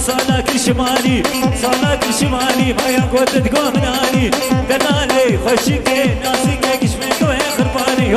صالك الشمالي صالك الشمالي ما يقود تقوم مناني دلالي خشيك ناسك قشمك وين خرباني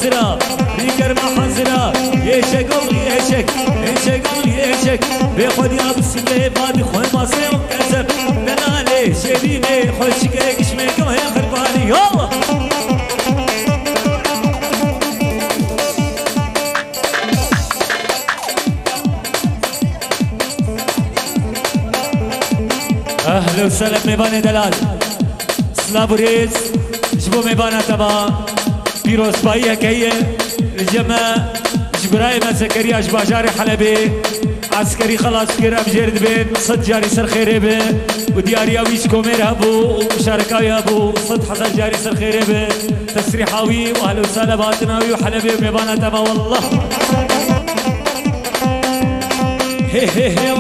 حزرا بيكر ما حزرا يشك يشك يشك يشك بيخد يا بسمي بادي خوي ما سيو كذب دلالي شبيني خوشك قشمك ويا خرباني يلا اهلا وسهلا ميباني دلال سلابوريز جبو ميبانا تبا بيروس باية كيه الجماعة جبراي ما زكريا جباجاري حلبي عسكري خلاص كير أبجرد بين صد جاري سر خيري بين ودياري أويش كومير هبو ومشاركاوي هبو صد حضر جاري سر خيري بين تسريحاوي وأهل وسهلا باطناوي وحلبي وميبانا تبا والله هي هي هي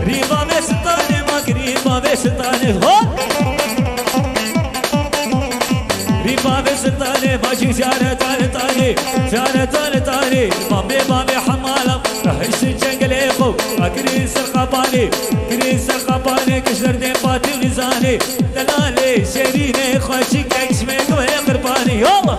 ريبا بستاني ما قريبا بستاني ستاني ماشي زيارة تاني تاني زيارة تاني تاني مامي مامي حمالة راح يشتي قليقو كريس القباني كريس القباني كشر ديباتي ونزاني دلالي شيريني خوشي كشميك وهي قرباني يلا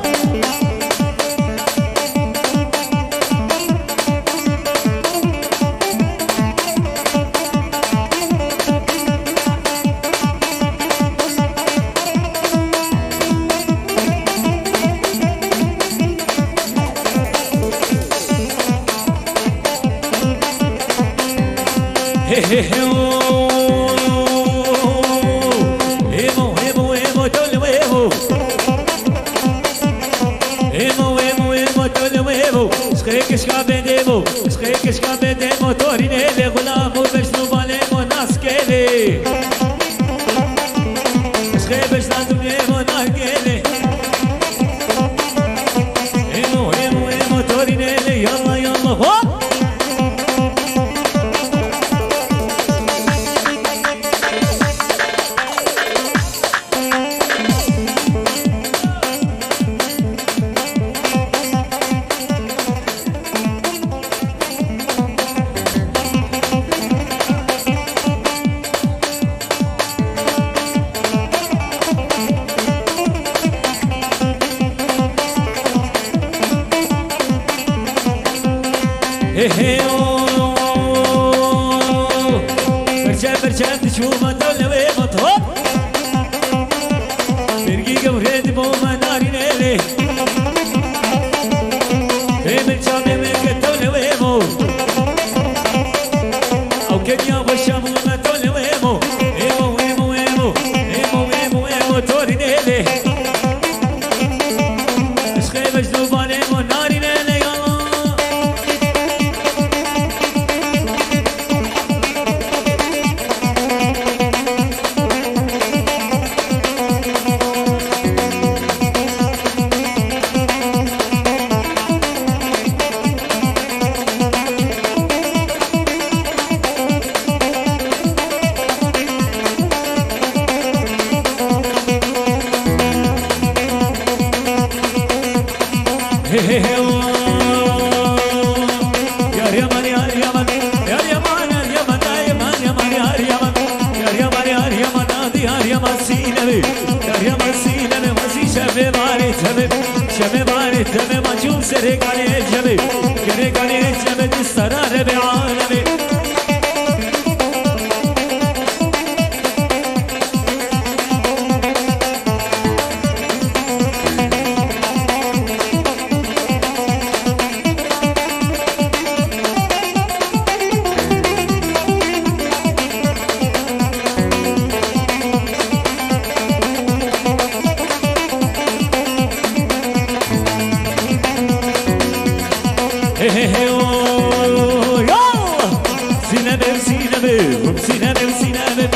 سينما سينما سينما سينما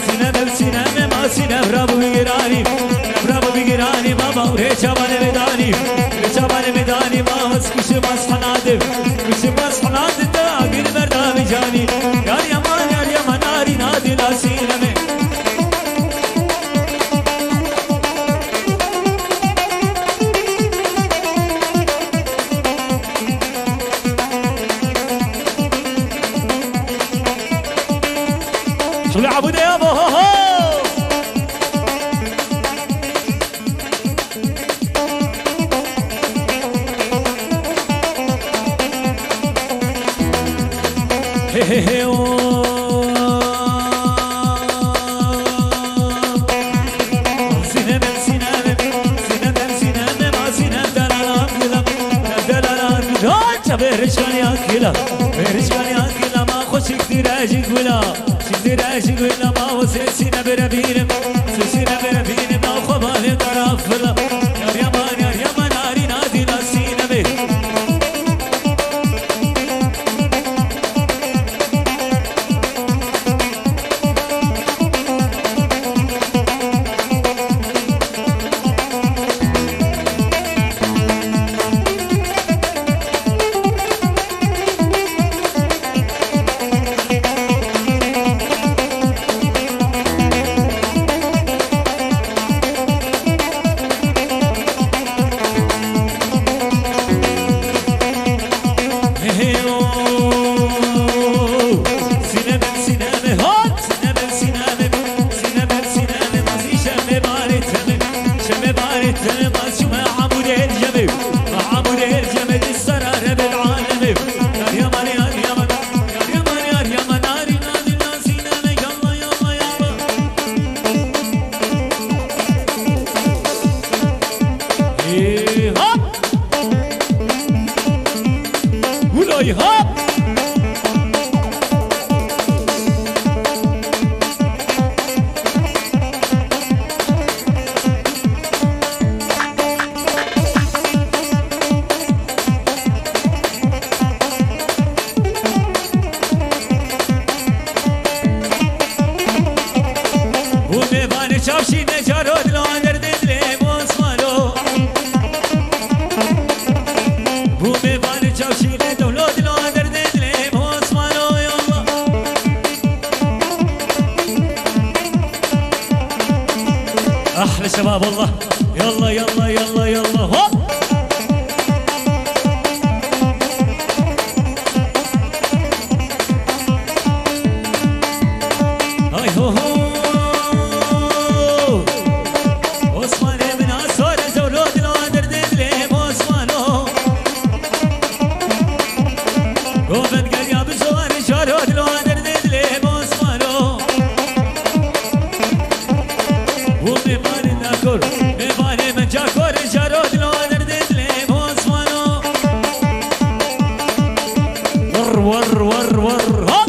سينما سينما ما سينما برافو بيراني برافو بيراني بابا ريشابان ميداني ريشابان ميداني ما مسكش مسحناد مش مسحناد تاجر مردا بجاني يا يمان ناري نادي لا سينما شو لعبوا ده يابا ما خوش كتير اجيك ولا كتير اجيك ولا ما وسيسينا بربينم سيسينا بربينم ما خبالي طرف ولا يا يمان ناري نادي لا سينما احلى شباب والله يلا يلا يلا يلا هوب هاي هو عثمان بن عصور زولود الوادر ددلي عثمانو وبن قريا بزوار شارود الوادر ددلي عثمانو ومبالي ناكل مبالي من جاكور شارود الوادر ددلي عثمانو ور ور ور ور هوب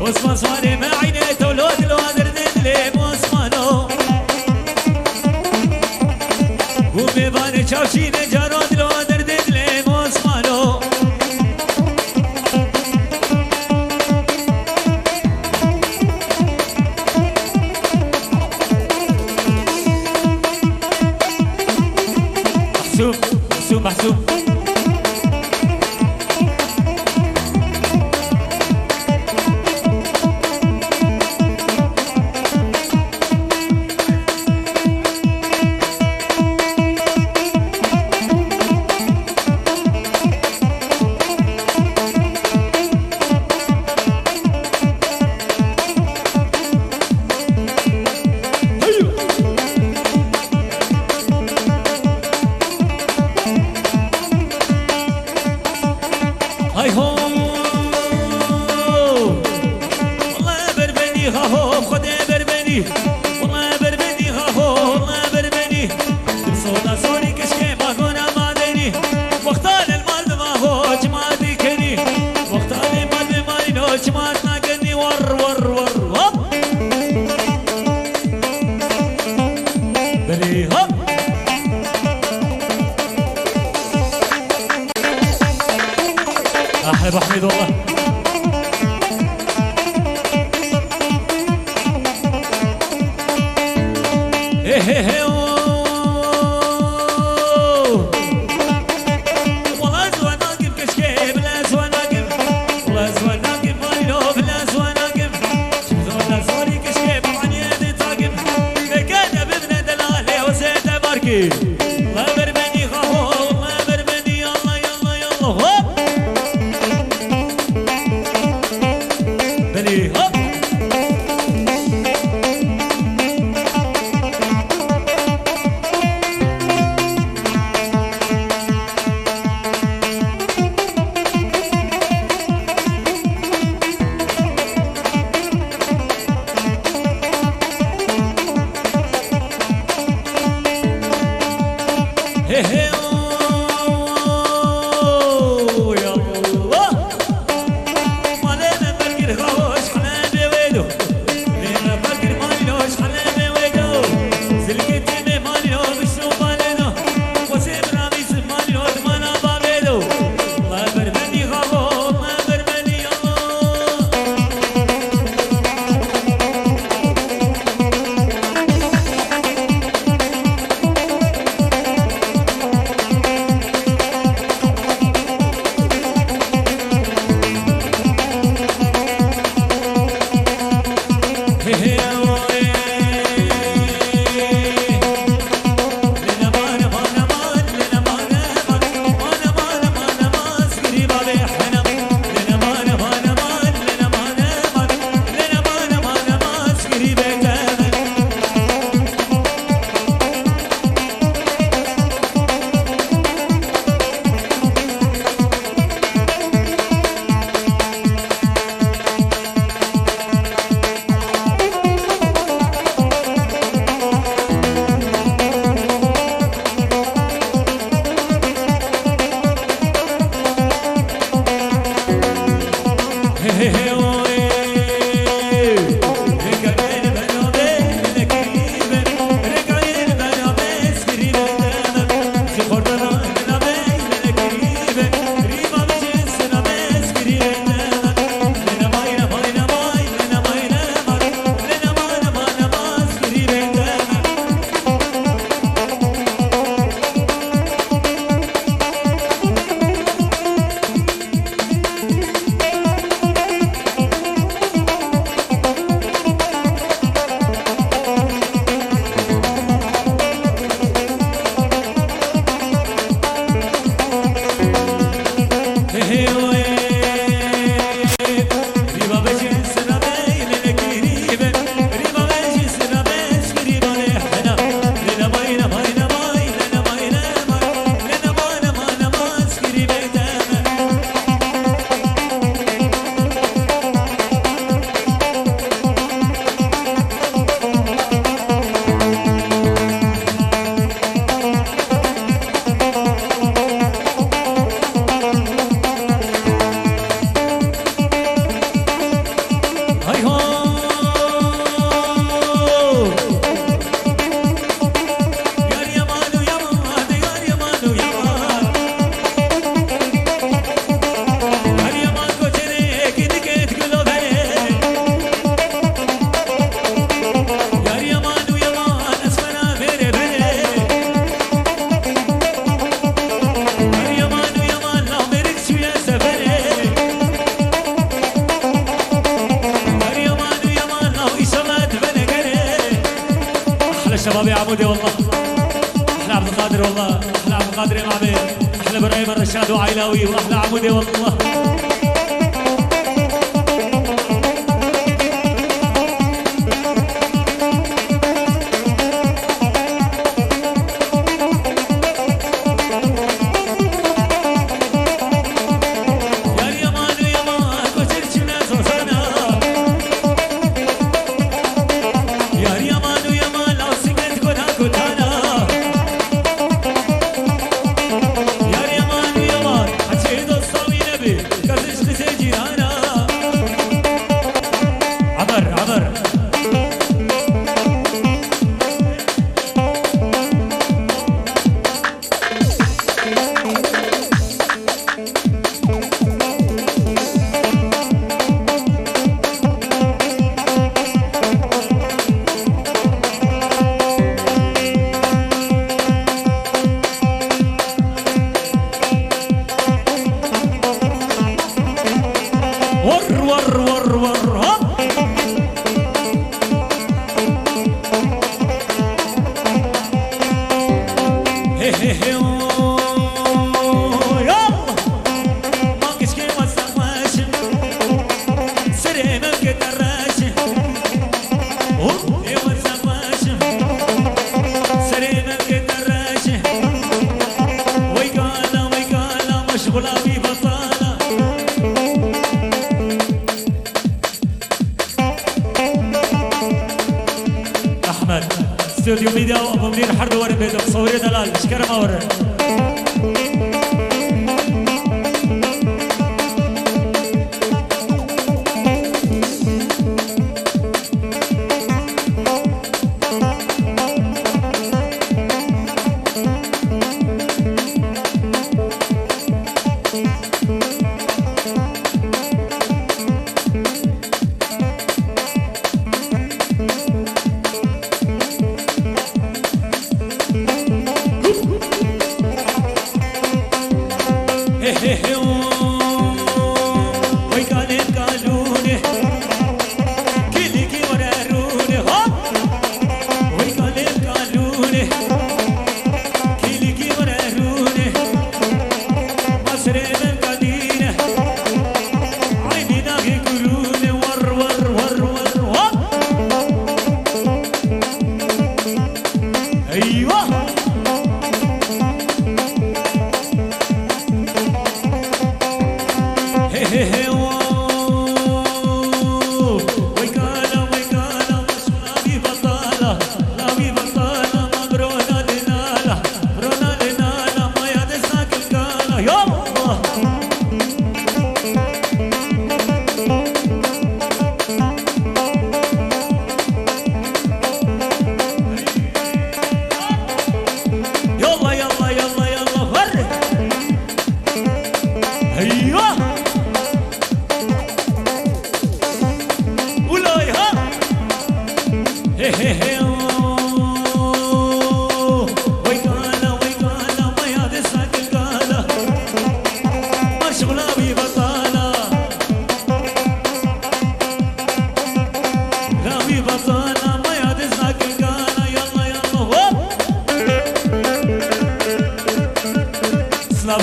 عثمان صواني ما عينيته ولود الوادر ددلي عثمانو ومبالي شاوشين جارود الوادر ددلي عثمانو محسوب محسوب محسوب هاي هو والله بربني ها هو خدي بربني والله بربني ها هو والله بربني صودا صوري كشكي باغونا مادني ابو حميد والله. هي هي هي والله زوان ناقف كشكي بلا زوان ناقف والله زوان ناقف مالينو بلا زوان ناقف شفتونا زوري كشكي بعني يدي تاقف بكاد بابن دلالي وزيد باركي الله بربني خافو الله بربني يلا يلا يلا هوب بني هوب شباب يا عمودي والله احلى عبد القادر والله احلى عبد القادر يا معبد احلى ابراهيم الرشاد وعيلاوي واحلى عمودي والله مشغولة ببطالة أحمد استوديو ميديا وأبو منير حرب ورد بيدك صوري دلال شكرا ما ورد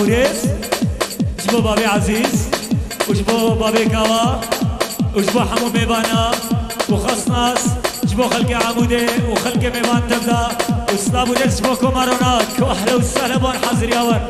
بوريس جبو بابي عزيز وجبو بابي كوا وجبو حمو ميبانا وخصناس جبو خلقي عمودي وخلقي ميبان تبدا وسلا بوريس جبو كوماروناك واهلا وسهلا بون حاضر ياور